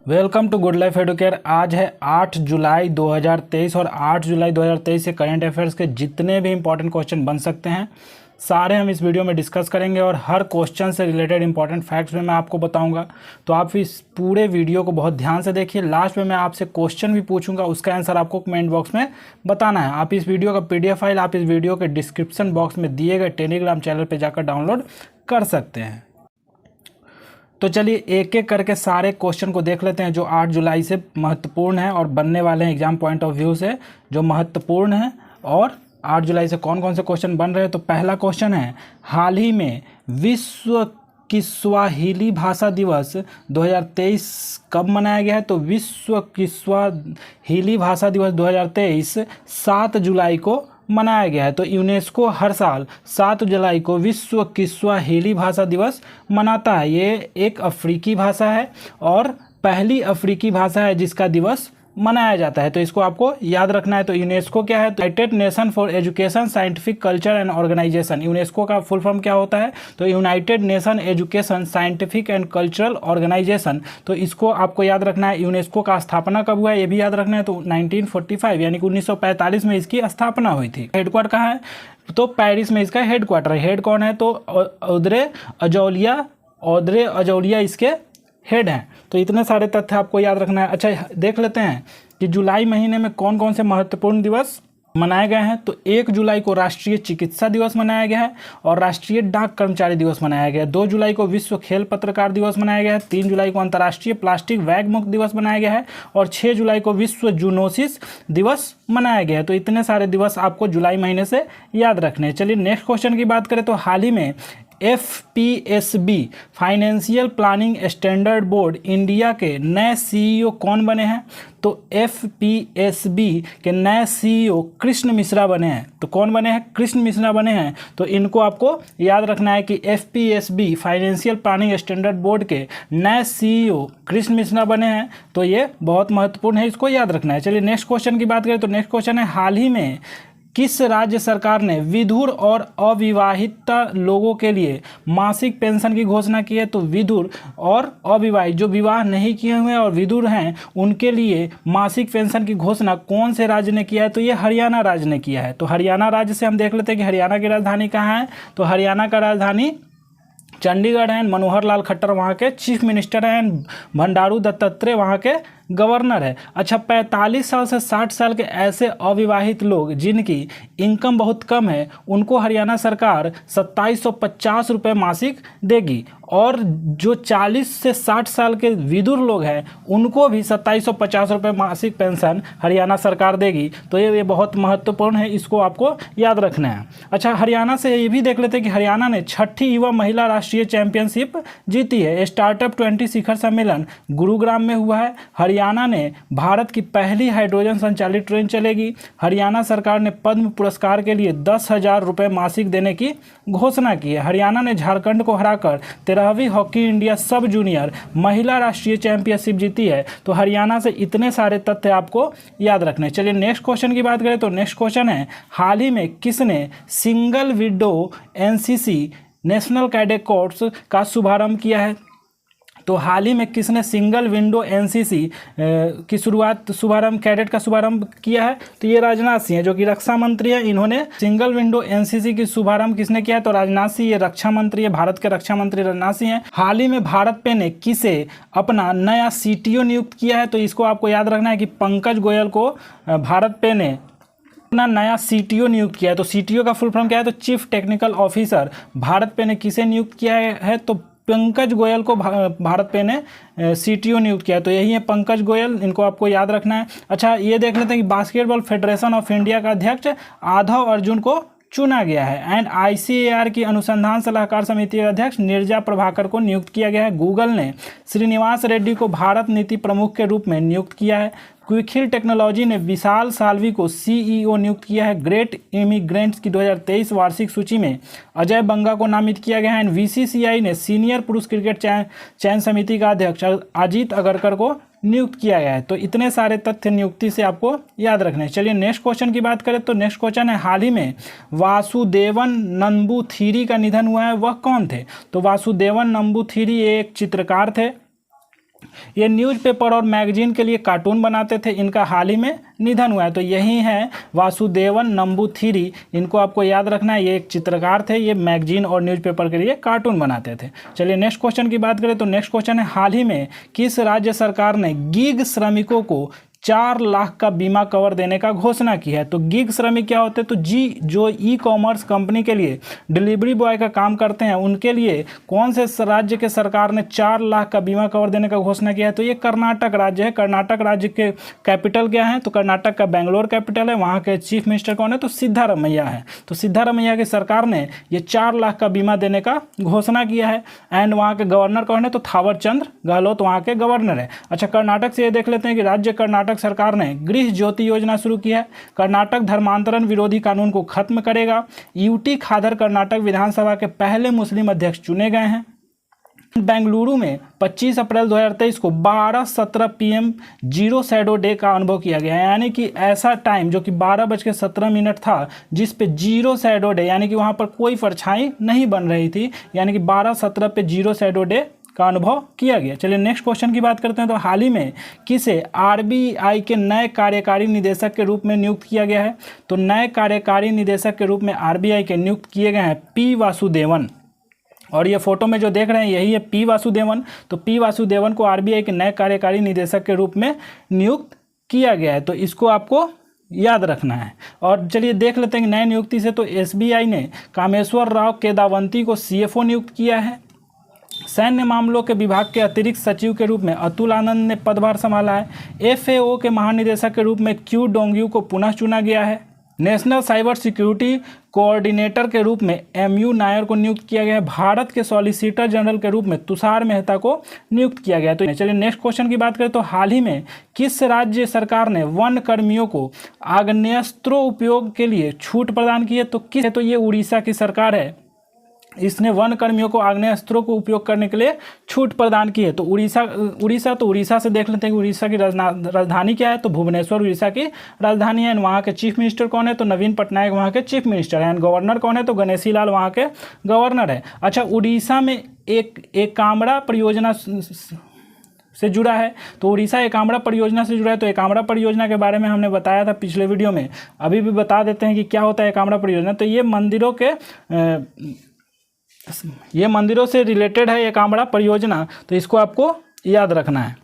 Welcome to Good Life Educare. आज है 8 जुलाई 2023 और 8 जुलाई 2023 से करंट अफेयर्स के जितने भी इंपॉर्टेंट क्वेश्चन बन सकते हैं सारे हम इस वीडियो में डिस्कस करेंगे और हर क्वेश्चन से रिलेटेड इंपॉर्टेंट फैक्ट्स में मैं आपको बताऊंगा। तो आप इस पूरे वीडियो को बहुत ध्यान से देखिए। लास्ट में मैं आपसे क्वेश्चन भी पूछूंगा, उसका आंसर आपको कमेंट बॉक्स में बताना है। आप इस वीडियो का PDF फाइल आप इस वीडियो के डिस्क्रिप्शन बॉक्स में दिए गए टेलीग्राम चैनल पर जाकर डाउनलोड कर सकते हैं। तो चलिए एक एक करके सारे क्वेश्चन को देख लेते हैं जो 8 जुलाई से महत्वपूर्ण है और बनने वाले हैं एग्जाम पॉइंट ऑफ व्यू से जो महत्वपूर्ण है। और 8 जुलाई से कौन कौन से क्वेश्चन बन रहे हैं। तो पहला क्वेश्चन है, हाल ही में विश्व किस्वाहिली भाषा दिवस 2023 कब मनाया गया है। तो विश्व किस्वाहिली भाषा दिवस 2023 7 जुलाई को मनाया गया है। तो यूनेस्को हर साल 7 जुलाई को विश्व किस्वाहिली भाषा दिवस मनाता है। ये एक अफ्रीकी भाषा है और पहली अफ्रीकी भाषा है जिसका दिवस मनाया जाता है। तो इसको आपको याद रखना है। तो यूनेस्को क्या है। तो United Nation for education scientific culture and organisation. UNESCO का फुल फॉर्म क्या होता है। तो United Nation education scientific and cultural organisation. तो इसको आपको याद रखना है। यूनेस्को का स्थापना कब हुआ है ये भी याद रखना है। तो 1945 यानी कि 1945 में इसकी स्थापना हुई थी। हेडक्वार्टर कहाँ है। तो पेरिस में इसका हेडक्वार्टर है। हेड कौन है। तो ऑद्रे अजौलिया इसके हेड हैं। तो इतने सारे तथ्य आपको याद रखना है। अच्छा देख लेते हैं कि जुलाई महीने में कौन कौन से महत्वपूर्ण दिवस मनाए गए हैं। तो 1 जुलाई को राष्ट्रीय चिकित्सा दिवस मनाया गया है और राष्ट्रीय डाक कर्मचारी दिवस मनाया गया है। 2 जुलाई को विश्व खेल पत्रकार दिवस मनाया गया है। 3 जुलाई को अंतर्राष्ट्रीय प्लास्टिक बैग मुक्त दिवस मनाया गया है और 6 जुलाई को विश्व जूनोसिस दिवस मनाया गया है। तो इतने सारे दिवस आपको जुलाई महीने से याद रखने हैं। चलिए नेक्स्ट क्वेश्चन की बात करें। तो हाल ही में FPSB financial planning standard board India के नए CEO कौन बने हैं। तो FPSB के नए CEO कृष्ण मिश्रा बने हैं। तो कौन बने हैं। कृष्ण मिश्रा बने हैं। तो इनको आपको याद रखना है कि FPSB financial planning standard board के नए CEO कृष्ण मिश्रा बने हैं। तो ये बहुत महत्वपूर्ण है, इसको याद रखना है। चलिए नेक्स्ट क्वेश्चन की बात करें। तो नेक्स्ट क्वेश्चन है, हाल ही में किस राज्य सरकार ने विधुर और अविवाहित लोगों के लिए मासिक पेंशन की घोषणा की है। तो विधुर और अविवाहित जो विवाह नहीं किए हुए और विधुर हैं उनके लिए मासिक पेंशन की घोषणा कौन से राज्य ने किया है। तो ये हरियाणा राज्य ने किया है। तो हरियाणा राज्य से हम देख लेते हैं कि हरियाणा की राजधानी कहाँ है। तो हरियाणा का राजधानी चंडीगढ़ है। मनोहर लाल खट्टर वहाँ के चीफ मिनिस्टर हैं। भंडारू दत्तात्रेय वहाँ के गवर्नर है। अच्छा 45 साल से 60 साल के ऐसे अविवाहित लोग जिनकी इनकम बहुत कम है उनको हरियाणा सरकार 2750 रुपये मासिक देगी और जो 40 से 60 साल के विधुर लोग हैं उनको भी 2750 रुपये मासिक पेंशन हरियाणा सरकार देगी। तो ये बहुत महत्वपूर्ण है, इसको आपको याद रखना है। अच्छा हरियाणा से ये भी देख लेते हैं कि हरियाणा ने 6ठी युवा महिला राष्ट्रीय चैंपियनशिप जीती है। स्टार्टअप 20 शिखर सम्मेलन गुरुग्राम में हुआ है। हरियाणा ने भारत की पहली हाइड्रोजन संचालित ट्रेन चलेगी। हरियाणा सरकार ने पद्म पुरस्कार के लिए 10,000 रुपये मासिक देने की घोषणा की है। हरियाणा ने झारखंड को हराकर 13वीं हॉकी इंडिया सब जूनियर महिला राष्ट्रीय चैंपियनशिप जीती है। तो हरियाणा से इतने सारे तथ्य आपको याद रखने। चलिए नेक्स्ट क्वेश्चन की बात करें। तो नेक्स्ट क्वेश्चन है, हाल ही में किसने single window NCC national cadet course का शुभारंभ किया है। तो हाल ही में किसने सिंगल विंडो NCC की शुभारंभ कैडेट का शुभारंभ किया है। तो ये राजनाथ सिंह है जो कि रक्षा मंत्री है। इन्होंने सिंगल विंडो NCC की शुभारंभ किसने किया है। तो राजनाथ सिंह, ये रक्षा मंत्री है, भारत के रक्षा मंत्री राजनाथ सिंह है। हाल ही में भारत पे ने किसे अपना नया CTO नियुक्त किया है। तो इसको आपको याद रखना है कि पंकज गोयल को भारत पे ने अपना नया CTO नियुक्त किया है। तो CTO का फुल फॉर्म क्या है। तो चीफ टेक्निकल ऑफिसर भारत पे ने किसे नियुक्त किया है। तो पंकज गोयल को भारत पे ने CTO नियुक्त किया है। तो यही है पंकज गोयल, इनको आपको याद रखना है। अच्छा ये देख लेते हैं कि बास्केटबॉल फेडरेशन ऑफ इंडिया का अध्यक्ष आधव अर्जुन को चुना गया है। एंड ICAR की अनुसंधान सलाहकार समिति के अध्यक्ष नीरजा प्रभाकर को नियुक्त किया गया है। गूगल ने श्रीनिवास रेड्डी को भारत नीति प्रमुख के रूप में नियुक्त किया है। क्विकहिल टेक्नोलॉजी ने विशाल साल्वी को CEO नियुक्त किया है। ग्रेट इमिग्रेंट्स की 2023 वार्षिक सूची में अजय बंगा को नामित किया गया है। BCCI ने सीनियर पुरुष क्रिकेट चयन समिति का अध्यक्ष अजीत अगरकर को नियुक्त किया गया है। तो इतने सारे तथ्य नियुक्ति से आपको याद रखने हैं। चलिए नेक्स्ट क्वेश्चन की बात करें तो नेक्स्ट क्वेश्चन है, हाल ही में वासुदेवन नंबूथिरी का निधन हुआ है, वह कौन थे? तो वासुदेवन नंबूथिरी एक चित्रकार थे, ये न्यूज़पेपर और मैगजीन के लिए कार्टून बनाते थे, इनका हाल ही में निधन हुआ है। तो यही है वासुदेवन नंबूथिरी, इनको आपको याद रखना है। ये एक चित्रकार थे, ये मैगजीन और न्यूज़पेपर के लिए कार्टून बनाते थे। चलिए नेक्स्ट क्वेश्चन की बात करें तो नेक्स्ट क्वेश्चन है, हाल ही में किस राज्य सरकार ने गीग श्रमिकों को 4 लाख का बीमा कवर देने का घोषणा की है? तो गिग श्रमिक क्या होते हैं? तो जो ई कॉमर्स कंपनी के लिए डिलीवरी बॉय का काम करते हैं, उनके लिए कौन से राज्य के सरकार ने 4 लाख का बीमा कवर देने का घोषणा किया है? तो ये कर्नाटक राज्य है। कर्नाटक राज्य के कैपिटल क्या है? तो कर्नाटक का बेंगलोर कैपिटल है। वहाँ के चीफ मिनिस्टर कौन है? तो सिद्धारमैया है। तो सिद्धारमैया की सरकार ने ये 4 लाख का बीमा देने का घोषणा किया है। एंड वहाँ के गवर्नर कौन है? तो थावरचंद गहलोत वहाँ के गवर्नर है। अच्छा, कर्नाटक से ये देख लेते हैं कि राज्य कर्नाटक सरकार ने गृह ज्योति योजना शुरू की है। कर्नाटक धर्मांतरण विरोधी कानून को खत्म करेगा। यूटी खादर कर्नाटक विधानसभा के पहले मुस्लिम अध्यक्ष चुने गए हैं। बेंगलुरु में 25 अप्रैल 2023 को 12:17 PM जीरो शैडो डे का अनुभव किया गया है, यानी कि ऐसा टाइम जो कि 12:17 था, जिस पे जीरो शैडो डे यानी कि वहाँ पर कोई परछाई नहीं बन रही थी, यानी कि 12:17 पे जीरो शैडो डे का अनुभव किया गया। चलिए नेक्स्ट क्वेश्चन की बात करते हैं। तो हाल ही में किसे RBI के नए कार्यकारी निदेशक के रूप में नियुक्त किया गया है? तो नए कार्यकारी निदेशक के रूप में RBI के नियुक्त किए गए हैं P वासुदेवन, और ये फोटो में जो देख रहे हैं यही है P वासुदेवन। तो P वासुदेवन को RBI के नए कार्यकारी निदेशक के रूप में नियुक्त किया गया है, तो इसको आपको याद रखना है। और चलिए देख लेते हैं कि नए नियुक्ति से तो SBI ने कामेश्वर राव केदावंती को CFO नियुक्त किया है। सैन्य मामलों के विभाग के अतिरिक्त सचिव के रूप में अतुल आनंद ने पदभार संभाला है। FAO के महानिदेशक के रूप में Q डोंग्यू को पुनः चुना गया है। नेशनल साइबर सिक्योरिटी कोऑर्डिनेटर के रूप में MU नायर को नियुक्त किया गया है। भारत के सॉलिसिटर जनरल के रूप में तुषार मेहता को नियुक्त किया गया है। तो चलिए नेक्स्ट क्वेश्चन की बात करें तो हाल ही में किस राज्य सरकार ने वन कर्मियों को आग्नेयास्त्रों उपयोग के लिए छूट प्रदान की है? तो किस है? तो ये उड़ीसा की सरकार है, इसने वन कर्मियों को आग्नेयास्त्रों को उपयोग करने के लिए छूट प्रदान की है। तो उड़ीसा से देख लेते हैं कि उड़ीसा की राजधानी क्या है? तो भुवनेश्वर उड़ीसा की राजधानी है। वहाँ के चीफ मिनिस्टर कौन है? तो नवीन पटनायक वहाँ के चीफ मिनिस्टर हैं। गवर्नर कौन है? तो गणेशी लाल वहाँ के गवर्नर है। अच्छा, उड़ीसा में एक कामड़ा परियोजना से जुड़ा है, तो उड़ीसा एकाम्बरा परियोजना से जुड़ा है। तो एकाम्बरा परियोजना के बारे में हमने बताया था पिछले वीडियो में, अभी भी बता देते हैं कि क्या होता है एकाम्बरा परियोजना। तो ये मंदिरों से रिलेटेड है एकाम्बरा परियोजना, तो इसको आपको याद रखना है।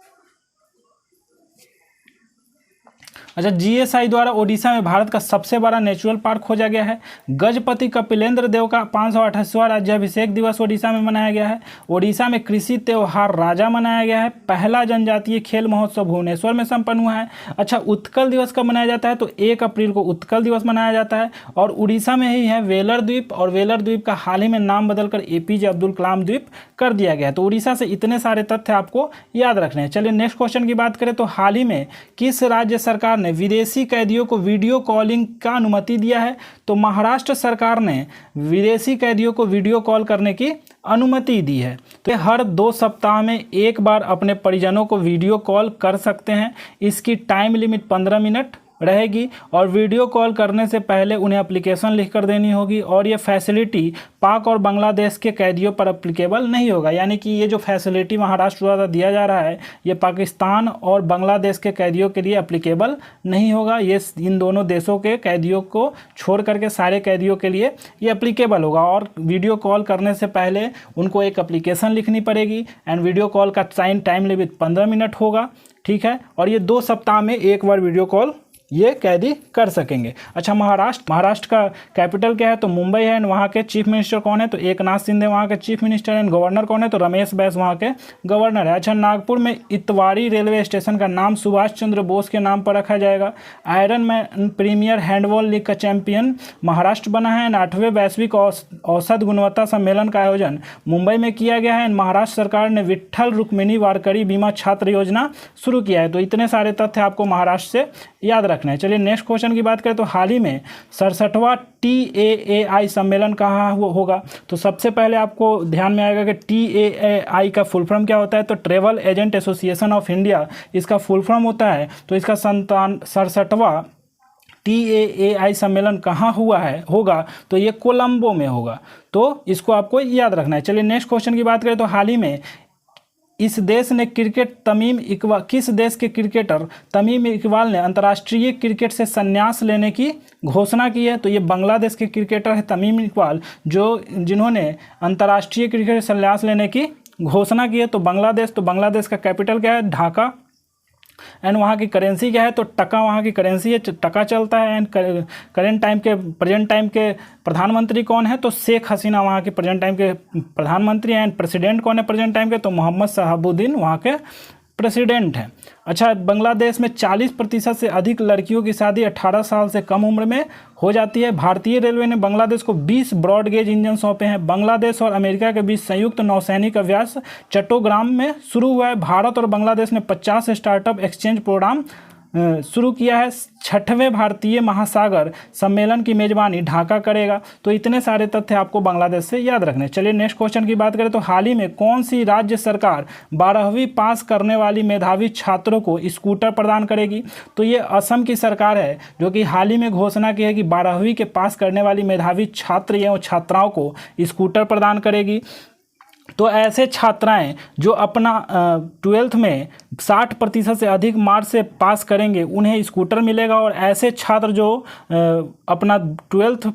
अच्छा, GSI द्वारा ओडिशा में भारत का सबसे बड़ा नेचुरल पार्क खोजा गया है। गजपति कपिलेंद्र देव का 528वां राज्याभिषेक दिवस ओडिशा में मनाया गया है। ओडिशा में कृषि त्योहार राजा मनाया गया है। पहला जनजातीय खेल महोत्सव भुवनेश्वर में संपन्न हुआ है। अच्छा, उत्कल दिवस कब मनाया जाता है? तो 1 अप्रैल को उत्कल दिवस मनाया जाता है। और उड़ीसा में ही है वेलर द्वीप, और वेलर द्वीप का हाल ही में नाम बदलकर APJ अब्दुल कलाम द्वीप कर दिया गया है। तो उड़ीसा से इतने सारे तथ्य आपको याद रखने हैं। चलिए नेक्स्ट क्वेश्चन की बात करें तो हाल ही में किस राज्य सरकार ने विदेशी कैदियों को वीडियो कॉलिंग का अनुमति दिया है? तो महाराष्ट्र सरकार ने विदेशी कैदियों को वीडियो कॉल करने की अनुमति दी है। तो हर 2 सप्ताह में एक बार अपने परिजनों को वीडियो कॉल कर सकते हैं। इसकी टाइम लिमिट 15 मिनट रहेगी, और वीडियो कॉल करने से पहले उन्हें एप्लीकेशन लिखकर देनी होगी। और ये फैसिलिटी पाक और बांग्लादेश के कैदियों पर एप्लीकेबल नहीं होगा, यानी कि ये जो फैसिलिटी महाराष्ट्र द्वारा दिया जा रहा है ये पाकिस्तान और बांग्लादेश के कैदियों के लिए एप्लीकेबल नहीं होगा। ये इन दोनों देशों के कैदियों को छोड़ करके सारे कैदियों के लिए ये एप्लीकेबल होगा। और वीडियो कॉल करने से पहले उनको एक एप्लीकेशन लिखनी पड़ेगी। एंड वीडियो कॉल का टाइम लिमिट 15 मिनट होगा, ठीक है। और ये 2 सप्ताह में एक बार वीडियो कॉल ये कैदी कर सकेंगे। अच्छा, महाराष्ट्र का कैपिटल क्या है? तो मुंबई है। एंड वहाँ के चीफ मिनिस्टर कौन है? तो एकनाथ शिंदे वहाँ के चीफ मिनिस्टर। एंड गवर्नर कौन है? तो रमेश बैस वहाँ के गवर्नर है। अच्छा, नागपुर में इतवारी रेलवे स्टेशन का नाम सुभाष चंद्र बोस के नाम पर रखा जाएगा। Iron Man premier handball league का चैंपियन महाराष्ट्र बना है। 8वें वैश्विक औसत गुणवत्ता सम्मेलन का आयोजन मुंबई में किया गया है। महाराष्ट्र सरकार ने विट्ठल रुक्मिणी वारकरी बीमा छात्र योजना शुरू किया है। तो इतने सारे तथ्य आपको महाराष्ट्र से याद रखना है। चलिए नेक्स्ट क्वेश्चन की बात करें तो हाल ही में 67वां TAAI सम्मेलन कहाँ होगा। तो सबसे पहले आपको ध्यान में आएगा कि TAAI का फुल फॉर्म क्या होता है, तो travel agent association of India इसका फुल फॉर्म होता है। तो इसका 67वां TAAI सम्मेलन कहाँ होगा, तो ये कोलंबो में होगा। तो इसको आपको याद रखना है। चलिए नेक्स्ट क्वेश्चन की बात करें तो हाल ही में किस देश के क्रिकेटर तमीम इकबाल ने अंतर्राष्ट्रीय क्रिकेट से संन्यास लेने की घोषणा की है। तो ये बांग्लादेश के क्रिकेटर है तमीम इकबाल, जिन्होंने अंतर्राष्ट्रीय क्रिकेट से संन्यास लेने की घोषणा की है। तो बांग्लादेश का कैपिटल क्या है, ढाका, एंड वहाँ की करेंसी क्या है, तो टका वहाँ की करेंसी है, टका चलता है। एंड प्रेजेंट टाइम के प्रधानमंत्री कौन है, तो शेख हसीना वहाँ के प्रेजेंट टाइम के प्रधानमंत्री हैं। एंड प्रेसिडेंट कौन है प्रेजेंट टाइम के, तो मोहम्मद शहाबुद्दीन वहाँ के प्रेसिडेंट हैं। अच्छा, बांग्लादेश में 40% से अधिक लड़कियों की शादी 18 साल से कम उम्र में हो जाती है। भारतीय रेलवे ने बांग्लादेश को 20 ब्रॉडगेज इंजन सौंपे हैं। बांग्लादेश और अमेरिका के बीच संयुक्त नौसैनिक अभ्यास चट्टोग्राम में शुरू हुआ है। भारत और बांग्लादेश ने 50 स्टार्टअप एक्सचेंज प्रोग्राम शुरू किया है। 6वें भारतीय महासागर सम्मेलन की मेजबानी ढाका करेगा। तो इतने सारे तथ्य आपको बांग्लादेश से याद रखने। चलिए नेक्स्ट क्वेश्चन की बात करें तो हाल ही में कौन सी राज्य सरकार 12वीं पास करने वाली मेधावी छात्रों को स्कूटर प्रदान करेगी। तो ये असम की सरकार है, जो कि हाल ही में घोषणा की है कि 12वीं के पास करने वाली मेधावी छात्र एवं छात्राओं को स्कूटर प्रदान करेगी। तो ऐसे छात्राएं जो अपना 12th में 60% से अधिक मार्क्स से पास करेंगे उन्हें स्कूटर मिलेगा। और ऐसे छात्र जो अपना 12th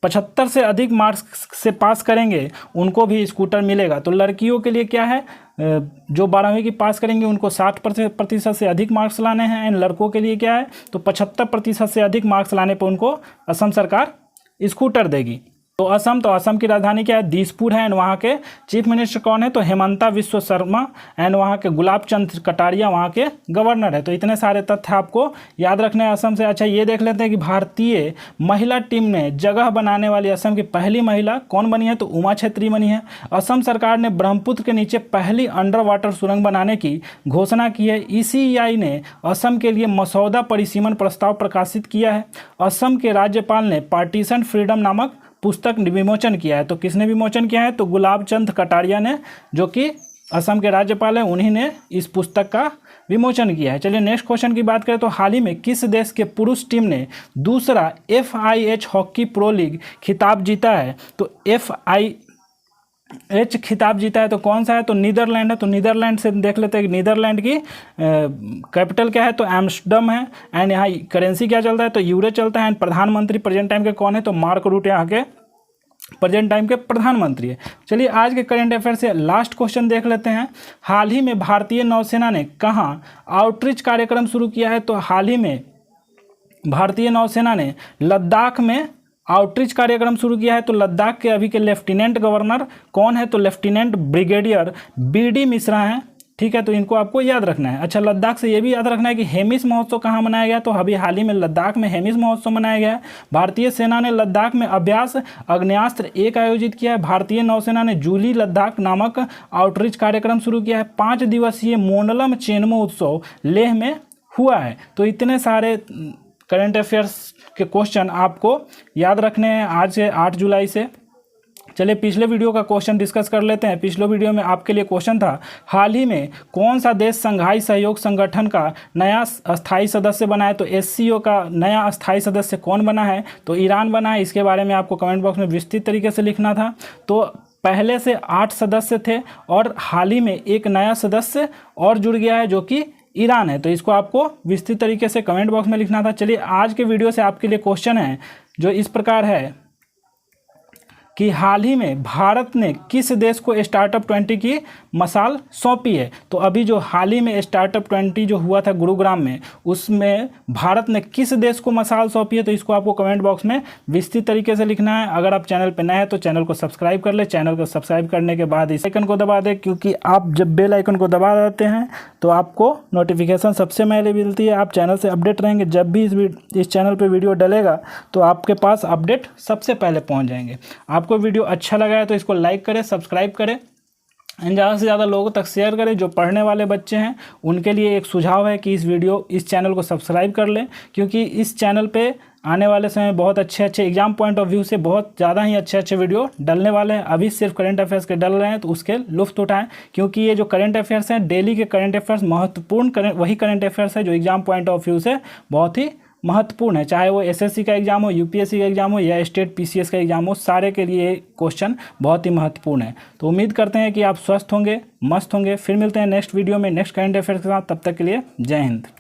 75 से अधिक मार्क्स से पास करेंगे उनको भी स्कूटर मिलेगा। तो लड़कियों के लिए क्या है, जो 12वीं की पास करेंगे उनको 60% से अधिक मार्क्स लाने हैं। एंड लड़कों के लिए क्या है, तो 75% से अधिक मार्क्स लाने पर उनको असम सरकार स्कूटर देगी। तो असम की राजधानी क्या है, दिसपुर है। एंड वहाँ के चीफ मिनिस्टर कौन है, तो हेमंता विश्व शर्मा। एंड वहाँ के गुलाब चंद कटारिया वहाँ के गवर्नर है। तो इतने सारे तथ्य आपको याद रखने हैं असम से। अच्छा, ये देख लेते हैं कि भारतीय महिला टीम ने जगह बनाने वाली असम की पहली महिला कौन बनी है, तो उमा छेत्री बनी है। असम सरकार ने ब्रह्मपुत्र के नीचे पहली अंडर वाटर सुरंग बनाने की घोषणा की है। ECEI ने असम के लिए मसौदा परिसीमन प्रस्ताव प्रकाशित किया है। असम के राज्यपाल ने पार्टीशन फ्रीडम नामक पुस्तक विमोचन किया है। तो किसने विमोचन किया है, तो गुलाब चंद कटारिया ने, जो कि असम के राज्यपाल हैं, उन्हीं ने इस पुस्तक का विमोचन किया है। चलिए नेक्स्ट क्वेश्चन की बात करें तो हाल ही में किस देश के पुरुष टीम ने दूसरा FIH हॉकी प्रो लीग खिताब जीता है। तो FIH खिताब जीता है तो कौन सा है, तो नीदरलैंड है। तो नीदरलैंड से देख लेते हैं कि नीदरलैंड की कैपिटल क्या है, तो एम्स्टर्डम है। एंड यहाँ करेंसी क्या चलता है, तो यूरो चलता है। एंड प्रधानमंत्री प्रेजेंट टाइम के कौन है, तो मार्क रूट यहाँ के प्रेजेंट टाइम के प्रधानमंत्री है। चलिए आज के करंट अफेयर से लास्ट क्वेश्चन देख लेते हैं। हाल ही में भारतीय नौसेना ने कहाँ आउटरीच कार्यक्रम शुरू किया है। तो हाल ही में भारतीय नौसेना ने लद्दाख में आउटरीच कार्यक्रम शुरू किया है। तो लद्दाख के अभी के लेफ्टिनेंट गवर्नर कौन है, तो लेफ्टिनेंट ब्रिगेडियर BD मिश्रा हैं। ठीक है, तो इनको आपको याद रखना है। अच्छा, लद्दाख से ये भी याद रखना है कि हेमिस महोत्सव कहाँ मनाया गया, तो अभी हाल ही में लद्दाख में हेमिस महोत्सव मनाया गया है। भारतीय सेना ने लद्दाख में अभ्यास आग्नेयास्त्र 1 आयोजित किया है। भारतीय नौसेना ने जूली लद्दाख नामक आउटरीच कार्यक्रम शुरू किया है। 5 दिवसीय मोनलम चेनमो उत्सव लेह में हुआ है। तो इतने सारे करंट अफेयर्स के क्वेश्चन आपको याद रखने हैं आज से 8 जुलाई से। चलिए पिछले वीडियो का क्वेश्चन डिस्कस कर लेते हैं। पिछले वीडियो में आपके लिए क्वेश्चन था, हाल ही में कौन सा देश संघाई सहयोग संगठन का नया अस्थायी सदस्य बना है। तो SCO का नया अस्थायी सदस्य कौन बना है, तो ईरान बना है। इसके बारे में आपको कमेंट बॉक्स में विस्तृत तरीके से लिखना था। तो पहले से 8 सदस्य थे और हाल ही में एक नया सदस्य और जुड़ गया है, जो कि ईरान है। तो इसको आपको विस्तृत तरीके से कमेंट बॉक्स में लिखना था। चलिए आज के वीडियो से आपके लिए क्वेश्चन है जो इस प्रकार है कि हाल ही में भारत ने किस देश को स्टार्टअप 20 की मसाल सौंपी है। तो अभी जो हाल ही में स्टार्टअप 20 जो हुआ था गुरुग्राम में, उसमें भारत ने किस देश को मसाल सौंपी है। तो इसको आपको कमेंट बॉक्स में विस्तृत तरीके से लिखना है। अगर आप चैनल पर नए हैं तो चैनल को सब्सक्राइब कर ले। चैनल को सब्सक्राइब करने के बाद इस आइकन को दबा दें, क्योंकि आप जब बेल आइकन को दबा देते हैं तो आपको नोटिफिकेशन सबसे पहले मिलती है। आप चैनल से अपडेट रहेंगे। जब भी इस चैनल पर वीडियो डलेगा तो आपके पास अपडेट सबसे पहले पहुँच जाएंगे। आपको वीडियो अच्छा लगा है तो इसको लाइक करें, सब्सक्राइब करें एंड ज़्यादा से ज़्यादा लोगों तक शेयर करें। जो पढ़ने वाले बच्चे हैं उनके लिए एक सुझाव है कि इस चैनल को सब्सक्राइब कर लें, क्योंकि इस चैनल पे आने वाले समय बहुत अच्छे एग्जाम पॉइंट ऑफ व्यू से बहुत ज़्यादा ही अच्छे वीडियो डलने वाले हैं। अभी सिर्फ करंट अफेयर्स के डल रहे हैं, तो उसके लुत्फ़ उठाएं, क्योंकि ये जो करंट अफेयर्स हैं, डेली के करंट अफेयर्स महत्वपूर्ण वही करंट अफेयर्स है जो एग्जाम पॉइंट ऑफ व्यू से बहुत ही महत्वपूर्ण है। चाहे वो एसएससी का एग्जाम हो, यूपीएससी का एग्जाम हो या स्टेट पीसीएस का एग्जाम हो, सारे के लिए क्वेश्चन बहुत ही महत्वपूर्ण है। तो उम्मीद करते हैं कि आप स्वस्थ होंगे, मस्त होंगे। फिर मिलते हैं नेक्स्ट वीडियो में नेक्स्ट करंट अफेयर्स के साथ। तब तक के लिए जय हिंद।